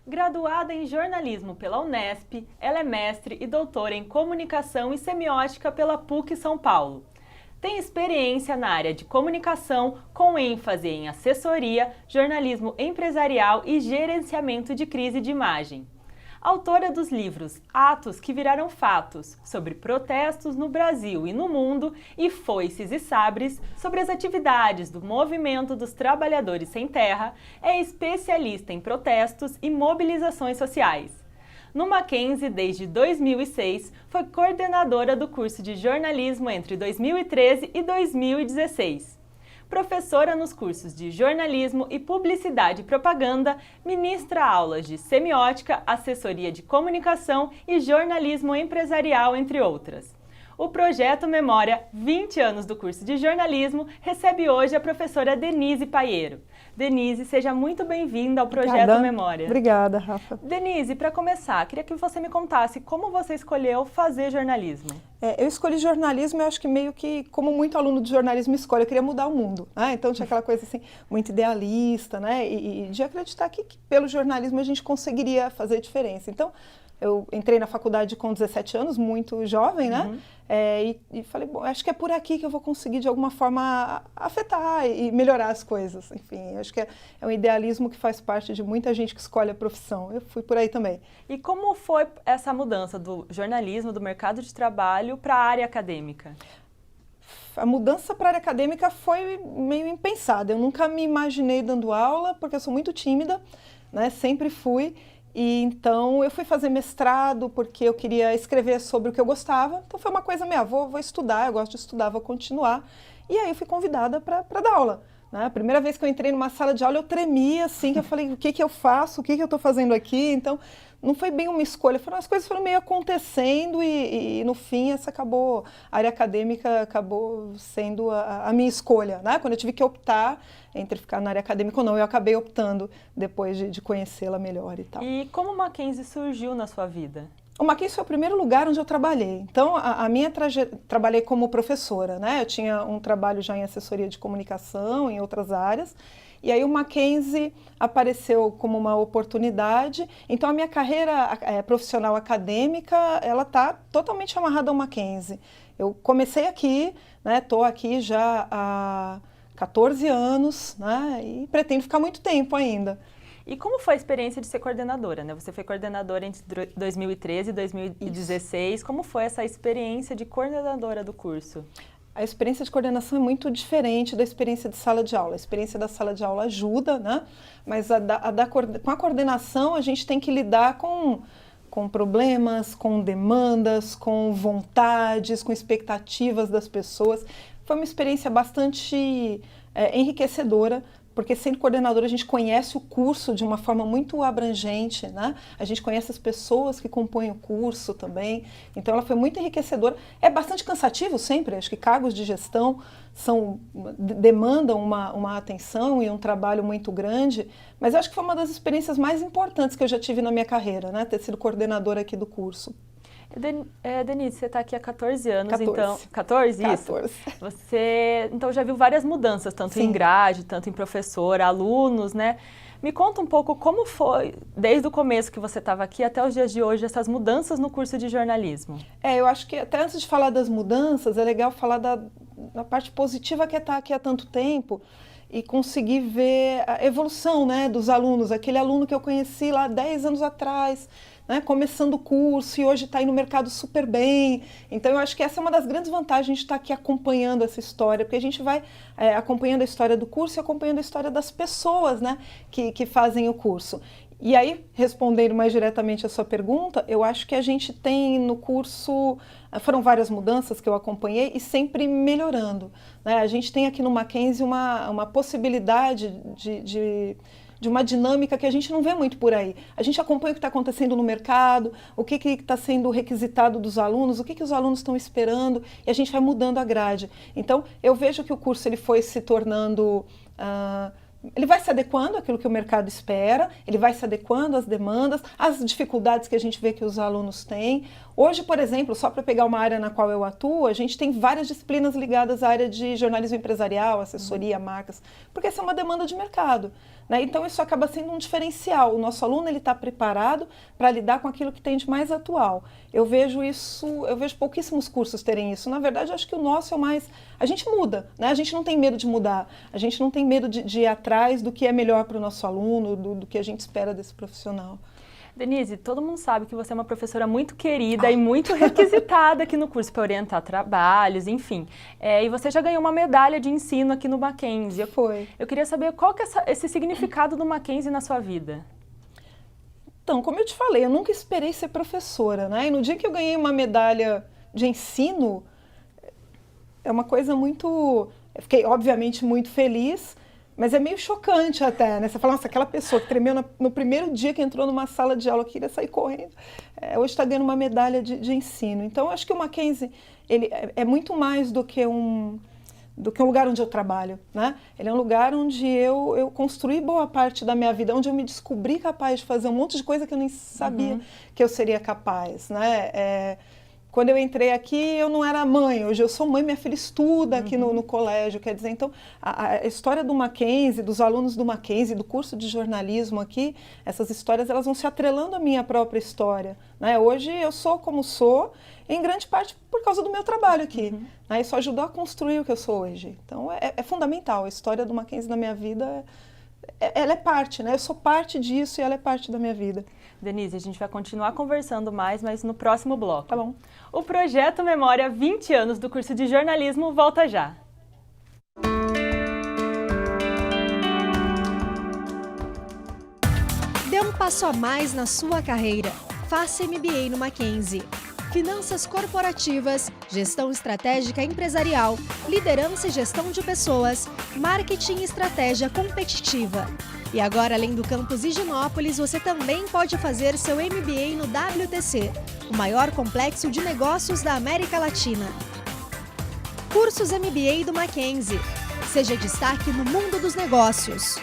Graduada em jornalismo pela Unesp, ela é mestre e doutora em comunicação e semiótica pela PUC São Paulo. Tem experiência na área de comunicação, com ênfase em assessoria, jornalismo empresarial e gerenciamento de crise de imagem. Autora dos livros Atos que Viraram Fatos, sobre protestos no Brasil e no mundo, e Foices e Sabres, sobre as atividades do Movimento dos Trabalhadores Sem Terra, é especialista em protestos e mobilizações sociais. No Mackenzie, desde 2006, foi coordenadora do curso de jornalismo entre 2013 e 2016. Professora nos cursos de jornalismo e publicidade e propaganda, ministra aulas de semiótica, assessoria de comunicação e jornalismo empresarial, entre outras. O projeto Memória 20 anos do curso de jornalismo recebe hoje a professora Denise Paiero. Denise, seja muito bem-vinda ao projeto Memória. Obrigada, Rafa. Denise, para começar, queria que você me contasse como você escolheu fazer jornalismo. Eu escolhi jornalismo, eu acho que meio que, como muito aluno de jornalismo escolhe, eu queria mudar o mundo, né? Então tinha aquela coisa assim, muito idealista, né? E de acreditar que pelo jornalismo a gente conseguiria fazer diferença. Então, eu entrei na faculdade com 17 anos, muito jovem, né? E falei, bom, acho que é por aqui que eu vou conseguir de alguma forma afetar e melhorar as coisas. Enfim, acho que é um idealismo que faz parte de muita gente que escolhe a profissão. Eu fui por aí também. E como foi essa mudança do jornalismo, do mercado de trabalho para a área acadêmica? A mudança para a área acadêmica foi meio impensada. Eu nunca me imaginei dando aula, porque eu sou muito tímida, né? Sempre fui. E então eu fui fazer mestrado porque eu queria escrever sobre o que eu gostava. Então foi uma coisa minha, vou estudar, eu gosto de estudar, vou continuar. E aí eu fui convidada para dar aula. Né? A primeira vez que eu entrei numa sala de aula eu tremia assim, que eu falei, o que eu faço, o que eu estou fazendo aqui? Então não foi bem uma escolha, as coisas foram meio acontecendo e no fim a área acadêmica acabou sendo a minha escolha. Né? Quando eu tive que optar entre ficar na área acadêmica ou não, eu acabei optando depois de conhecê-la melhor e tal. E como o Mackenzie surgiu na sua vida? O Mackenzie foi o primeiro lugar onde eu trabalhei. Então, trabalhei como professora, né? Eu tinha um trabalho já em assessoria de comunicação, em outras áreas. E aí o Mackenzie apareceu como uma oportunidade. Então, a minha carreira profissional acadêmica, ela está totalmente amarrada ao Mackenzie. Eu comecei aqui, né? Estou aqui já há 14 anos, né? E pretendo ficar muito tempo ainda. E como foi a experiência de ser coordenadora, né? Você foi coordenadora entre 2013 e 2016. Isso. Como foi essa experiência de coordenadora do curso? A experiência de coordenação é muito diferente da experiência de sala de aula. A experiência da sala de aula ajuda, né? Mas com a coordenação a gente tem que lidar com problemas, com demandas, com vontades, com expectativas das pessoas. Foi uma experiência bastante enriquecedora, porque sendo coordenadora a gente conhece o curso de uma forma muito abrangente, né? A gente conhece as pessoas que compõem o curso também, então ela foi muito enriquecedora. É bastante cansativo sempre, acho que cargos de gestão demandam uma atenção e um trabalho muito grande, mas eu acho que foi uma das experiências mais importantes que eu já tive na minha carreira, né? Ter sido coordenadora aqui do curso. Denise, você está aqui há 14 anos, 14. Então... 14? Isso? 14. Você, então, já viu várias mudanças, tanto Sim. em grade, tanto em professor, alunos, né? Me conta um pouco como foi, desde o começo que você estava aqui até os dias de hoje, essas mudanças no curso de jornalismo. Eu acho que até antes de falar das mudanças, é legal falar da parte positiva que é estar aqui há tanto tempo e conseguir ver a evolução, né, dos alunos. Aquele aluno que eu conheci lá 10 anos atrás, né, começando o curso e hoje está aí no mercado super bem. Então eu acho que essa é uma das grandes vantagens de estar aqui acompanhando essa história, porque a gente vai acompanhando a história do curso e acompanhando a história das pessoas, né, que fazem o curso. E aí, respondendo mais diretamente a sua pergunta, eu acho que a gente tem no curso, foram várias mudanças que eu acompanhei e sempre melhorando, né? A gente tem aqui no Mackenzie uma possibilidade de uma dinâmica que a gente não vê muito por aí. A gente acompanha o que está acontecendo no mercado, o que está sendo requisitado dos alunos, o que os alunos estão esperando, e a gente vai mudando a grade. Então, eu vejo que o curso ele foi se tornando... ele vai se adequando àquilo que o mercado espera, ele vai se adequando às demandas, às dificuldades que a gente vê que os alunos têm. Hoje, por exemplo, só para pegar uma área na qual eu atuo, a gente tem várias disciplinas ligadas à área de jornalismo empresarial, assessoria, marcas, porque essa é uma demanda de mercado, né? Então isso acaba sendo um diferencial. O nosso aluno ele está preparado para lidar com aquilo que tem de mais atual. Eu vejo pouquíssimos cursos terem isso. Na verdade, eu acho que o nosso é o mais... A gente muda, né? A gente não tem medo de mudar, a gente não tem medo de ir atrás do que é melhor para o nosso aluno, do que a gente espera desse profissional. Denise, todo mundo sabe que você é uma professora muito querida e muito requisitada aqui no curso para orientar trabalhos, enfim. E você já ganhou uma medalha de ensino aqui no Mackenzie. Foi. Eu queria saber qual que é esse significado do Mackenzie na sua vida. Então, como eu te falei, eu nunca esperei ser professora, né? E no dia que eu ganhei uma medalha de ensino, é uma coisa muito... Eu fiquei, obviamente, muito feliz, mas é meio chocante até, né? Você fala, nossa, aquela pessoa que tremeu no primeiro dia que entrou numa sala de aula, queria sair correndo, hoje está ganhando uma medalha de ensino. Então, eu acho que o Mackenzie ele é muito mais do que um lugar onde eu trabalho, né? Ele é um lugar onde eu construí boa parte da minha vida, onde eu me descobri capaz de fazer um monte de coisa que eu nem sabia que eu seria capaz, né? Quando eu entrei aqui, eu não era mãe, hoje eu sou mãe, minha filha estuda aqui no colégio, quer dizer, então a história do Mackenzie, dos alunos do Mackenzie, do curso de jornalismo aqui, essas histórias elas vão se atrelando à minha própria história, né? Hoje eu sou como sou, em grande parte por causa do meu trabalho aqui, né? Isso ajudou a construir o que eu sou hoje, então é fundamental, a história do Mackenzie na minha vida, ela é parte, né? Eu sou parte disso e ela é parte da minha vida. Denise, a gente vai continuar conversando mais, mas no próximo bloco. Tá bom. O Projeto Memória 20 anos do curso de jornalismo volta já. Dê um passo a mais na sua carreira. Faça MBA no Mackenzie. Finanças corporativas, gestão estratégica empresarial, liderança e gestão de pessoas, marketing e estratégia competitiva. E agora, além do campus Higienópolis, você também pode fazer seu MBA no WTC, o maior complexo de negócios da América Latina. Cursos MBA do Mackenzie. Seja destaque no mundo dos negócios.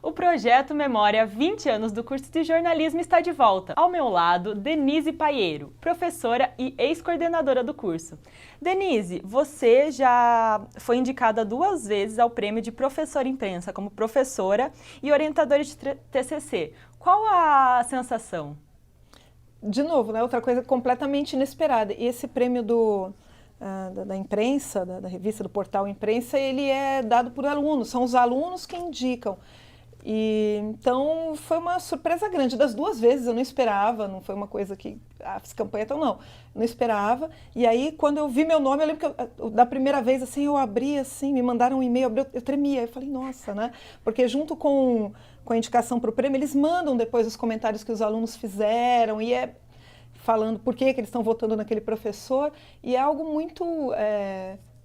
O Projeto Memória 20 anos do curso de jornalismo está de volta. Ao meu lado, Denise Paieiro, professora e ex-coordenadora do curso. Denise, você já foi indicada 2 vezes ao prêmio de professora imprensa como professora e orientadora de TCC. Qual a sensação? De novo, né, outra coisa completamente inesperada. E esse prêmio da imprensa, da revista, do portal Imprensa, ele é dado por alunos, são os alunos que indicam. E então foi uma surpresa grande, das 2 vezes eu não esperava, não foi uma coisa que fiz campanha, então não esperava. E aí quando eu vi meu nome, eu lembro que da primeira vez assim, eu abri assim, me mandaram um e-mail, eu tremia, eu falei, nossa, né? Porque junto com a indicação para o prêmio, eles mandam depois os comentários que os alunos fizeram, e falando por que eles estão votando naquele professor, e é algo muito...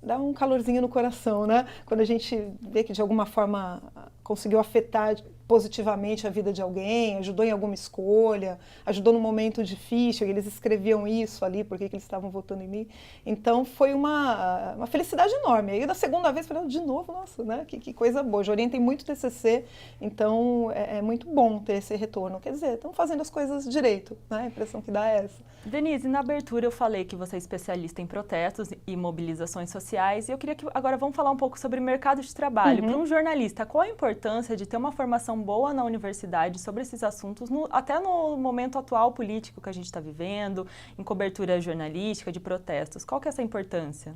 dá um calorzinho no coração, né? Quando a gente vê que de alguma forma conseguiu afetar positivamente a vida de alguém, ajudou em alguma escolha, ajudou num momento difícil, eles escreviam isso ali, por que eles estavam votando em mim. Então foi uma felicidade enorme. Aí da segunda vez, falei, de novo, nossa, né? Que coisa boa. Já orientei muito TCC, então é muito bom ter esse retorno. Quer dizer, estamos fazendo as coisas direito, né? A impressão que dá é essa. Denise, na abertura eu falei que você é especialista em protestos e mobilizações sociais, e eu queria que agora vamos falar um pouco sobre mercado de trabalho. Para um jornalista, qual a importância de ter uma formação boa na universidade sobre esses assuntos, até no momento atual político que a gente está vivendo, em cobertura jornalística, de protestos? Qual que é essa importância?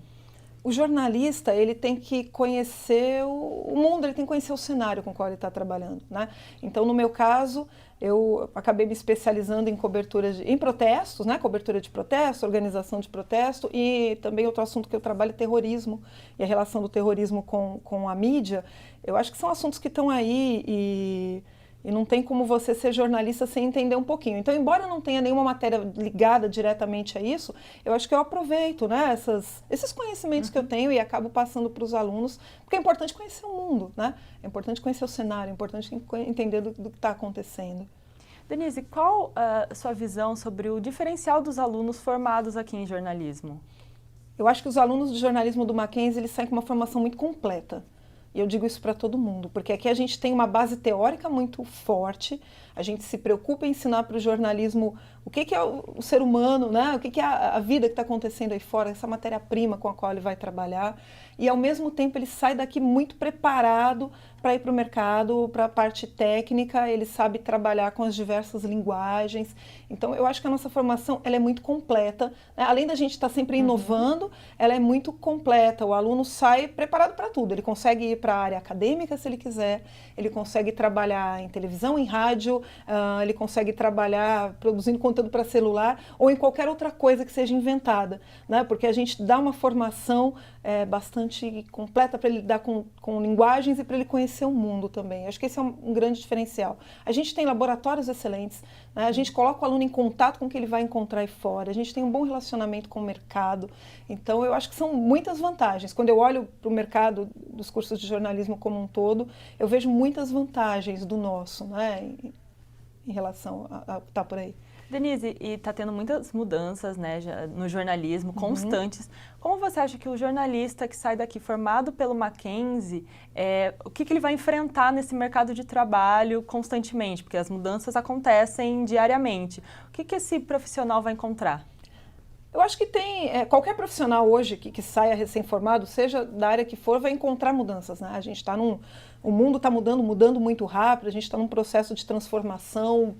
O jornalista, ele tem que conhecer o mundo, ele tem que conhecer o cenário com o qual ele está trabalhando, né? Então, no meu caso, eu acabei me especializando em cobertura em protestos, né? Cobertura de protesto, organização de protesto, e também outro assunto que eu trabalho é terrorismo e a relação do terrorismo com a mídia. Eu acho que são assuntos que estão aí e não tem como você ser jornalista sem entender um pouquinho. Então, embora eu não tenha nenhuma matéria ligada diretamente a isso, eu acho que eu aproveito, né, esses conhecimentos que eu tenho e acabo passando para os alunos, porque é importante conhecer o mundo, né? É importante conhecer o cenário, é importante entender do que está acontecendo. Denise, qual a sua visão sobre o diferencial dos alunos formados aqui em jornalismo? Eu acho que os alunos de jornalismo do Mackenzie, eles saem com uma formação muito completa. E eu digo isso para todo mundo, porque aqui a gente tem uma base teórica muito forte, a gente se preocupa em ensinar para o jornalismo o que é o ser humano, né? O que é a vida que está acontecendo aí fora, essa matéria-prima com a qual ele vai trabalhar, e ao mesmo tempo ele sai daqui muito preparado para ir para o mercado, para a parte técnica, ele sabe trabalhar com as diversas linguagens. Então eu acho que a nossa formação ela é muito completa, né? Além da gente estar sempre inovando, ela é muito completa, o aluno sai preparado para tudo, ele consegue ir para a área acadêmica se ele quiser, ele consegue trabalhar em televisão, em rádio, ele consegue trabalhar produzindo conteúdo para celular ou em qualquer outra coisa que seja inventada, né? Porque a gente dá uma formação bastante completa para ele lidar com linguagens e para ele conhecer o mundo também. Acho que esse é um grande diferencial. A gente tem laboratórios excelentes, né? A gente coloca o aluno em contato com o que ele vai encontrar aí fora, a gente tem um bom relacionamento com o mercado, então eu acho que são muitas vantagens. Quando eu olho para o mercado dos cursos de jornalismo como um todo, eu vejo muitas vantagens do nosso, né? Em relação a que está por aí. Denise, e está tendo muitas mudanças, né, no jornalismo, constantes. Como você acha que o jornalista que sai daqui formado pelo Mackenzie, o que ele vai enfrentar nesse mercado de trabalho constantemente? Porque as mudanças acontecem diariamente. O que esse profissional vai encontrar? Eu acho que tem, qualquer profissional hoje que saia recém-formado, seja da área que for, vai encontrar mudanças, né? A gente está o mundo está mudando muito rápido, a gente está num processo de transformação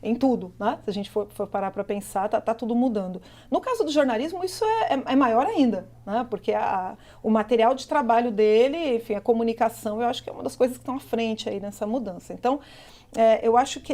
em tudo, né? Se a gente for parar para pensar, tá tudo mudando. No caso do jornalismo, isso é maior ainda, né? Porque o material de trabalho dele, enfim, a comunicação, eu acho que é uma das coisas que estão à frente aí nessa mudança. Então, eu acho que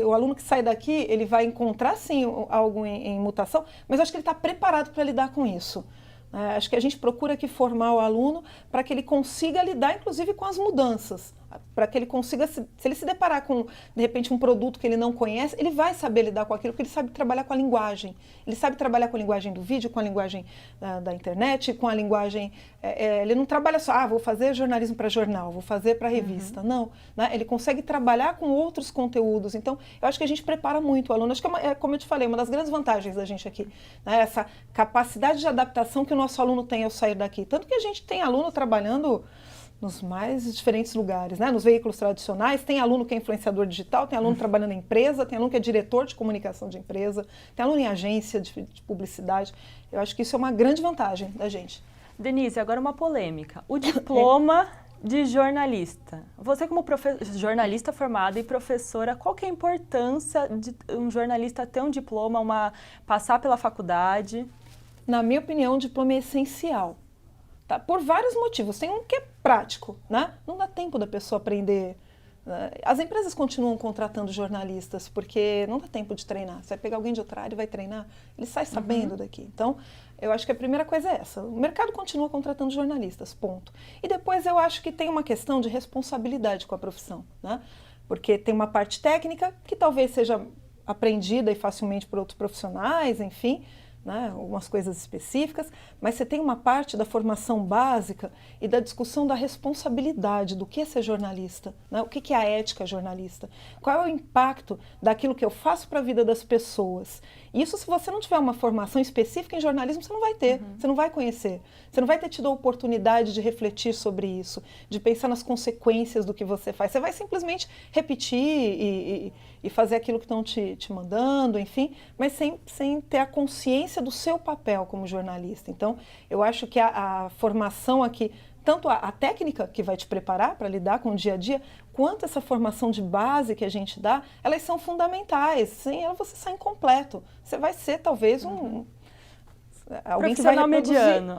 o aluno que sai daqui, ele vai encontrar sim algo em mutação, mas eu acho que ele está preparado para lidar com isso. Acho que a gente procura aqui formar o aluno para que ele consiga lidar, inclusive, com as mudanças, para que ele consiga, se ele se deparar com, de repente, um produto que ele não conhece, ele vai saber lidar com aquilo, porque ele sabe trabalhar com a linguagem. Ele sabe trabalhar com a linguagem do vídeo, com a linguagem da internet, com a linguagem... ele não trabalha só, vou fazer jornalismo para jornal, vou fazer para revista. Não, né? Ele consegue trabalhar com outros conteúdos. Então, eu acho que a gente prepara muito o aluno. Acho que como eu te falei, uma das grandes vantagens da gente aqui, né? Essa capacidade de adaptação que o nosso aluno tem ao sair daqui. Tanto que a gente tem aluno trabalhando nos mais diferentes lugares, né? Nos veículos tradicionais, tem aluno que é influenciador digital, tem aluno trabalhando em empresa, tem aluno que é diretor de comunicação de empresa, tem aluno em agência de publicidade. Eu acho que isso é uma grande vantagem da gente. Denise, agora uma polêmica. O diploma de jornalista. Você como jornalista formada e professora, qual que é a importância de um jornalista ter um diploma, passar pela faculdade? Na minha opinião, o diploma é essencial. Tá? Por vários motivos. Tem um que é prático, né? Não dá tempo da pessoa aprender. As empresas continuam contratando jornalistas porque não dá tempo de treinar. Você vai pegar alguém de outra área e vai treinar, ele sai sabendo daqui. Então, eu acho que a primeira coisa é essa. O mercado continua contratando jornalistas, ponto. E depois eu acho que tem uma questão de responsabilidade com a profissão, né? Porque tem uma parte técnica que talvez seja aprendida e facilmente por outros profissionais, enfim, né, algumas coisas específicas, mas você tem uma parte da formação básica e da discussão da responsabilidade do que é ser jornalista, né? O que é a ética jornalista, qual é o impacto daquilo que eu faço para a vida das pessoas. Isso, se você não tiver uma formação específica em jornalismo, você não vai ter, você não vai conhecer, você não vai ter tido a oportunidade de refletir sobre isso, de pensar nas consequências do que você faz. Você vai simplesmente repetir e fazer aquilo que estão te mandando, enfim, mas sem ter a consciência do seu papel como jornalista. Então, eu acho que a formação aqui, tanto a técnica que vai te preparar para lidar com o dia a dia, quanto essa formação de base que a gente dá, elas são fundamentais. Sem ela você sai incompleto. Você vai ser talvez alguém que vai reproduzir. Mediano.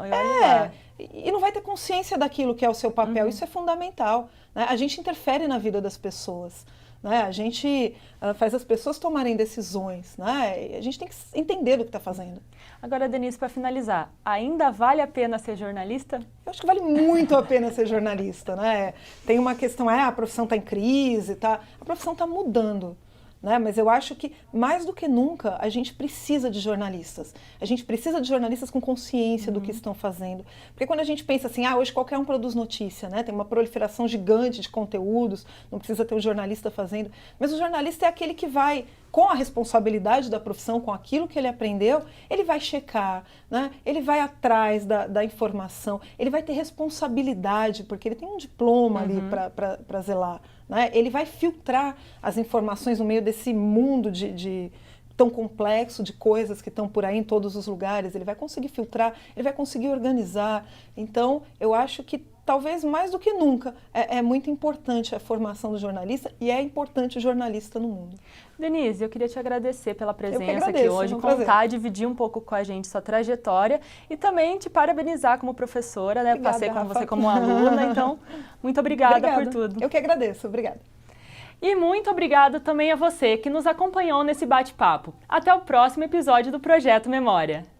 E não vai ter consciência daquilo que é o seu papel. Isso é fundamental, né? A gente interfere na vida das pessoas. Né? A gente faz as pessoas tomarem decisões, né? E a gente tem que entender o que está fazendo. Agora, Denise, para finalizar, ainda vale a pena ser jornalista? Eu acho que vale muito a pena ser jornalista, né? Tem uma questão, a profissão está em crise, a profissão está mudando. Né? Mas eu acho que, mais do que nunca, a gente precisa de jornalistas. A gente precisa de jornalistas com consciência do que estão fazendo. Porque quando a gente pensa assim, hoje qualquer um produz notícia, né? Tem uma proliferação gigante de conteúdos, não precisa ter um jornalista fazendo. Mas o jornalista é aquele que vai com a responsabilidade da profissão, com aquilo que ele aprendeu, ele vai checar, né? Ele vai atrás da informação, ele vai ter responsabilidade, porque ele tem um diploma ali para zelar, né? Ele vai filtrar as informações no meio desse mundo tão complexo de coisas que estão por aí em todos os lugares, ele vai conseguir filtrar, ele vai conseguir organizar. Então, eu acho que talvez mais do que nunca é muito importante a formação do jornalista e é importante o jornalista no mundo. Denise, eu queria te agradecer pela presença agradeço, aqui hoje, é um prazer. contar, dividir um pouco com a gente sua trajetória e também te parabenizar como professora, né? Obrigada, Passei com Rafa. você como aluna, então muito obrigada por tudo. Eu que agradeço, obrigada. E muito obrigada também a você que nos acompanhou nesse bate-papo. Até o próximo episódio do Projeto Memória.